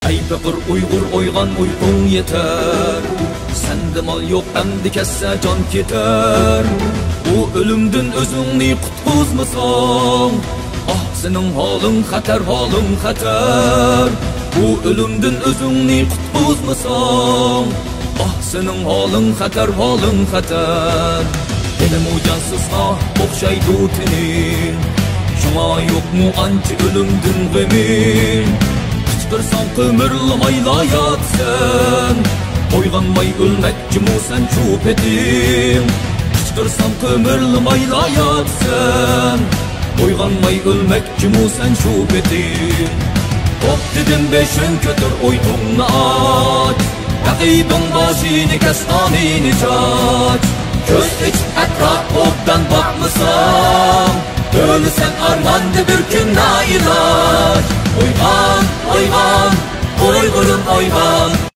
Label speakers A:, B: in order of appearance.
A: Ey bir Uygur oygan uykun yeter. Sende mal yok endi kesse can keter. Bu ölümdün özüngni qutquzmasan, ah senin halın xatar, halın xatar. Bu ölümdün özüngni qutquzmasan, ah senin halın xatar, halın xatar. Benim o cansızga okşaydı tenin, şuna yok mu anca ölümdün gemin. Kıçkırsan kömürlemayla yatsın, oyganmay ölmekçi mu sen çup edim. Kıçkırsan kömürlemayla yatsın, oyganmay ölmekçi mu sen çup edim. Hop dedim beşin kötür oyduğunu aç, rakibin başını kes anini çaç. Göz içip etraf obdan bakmasam, ölürsen armanda bir gün na ilaç. Oygan, oygan, Uygurum oygan.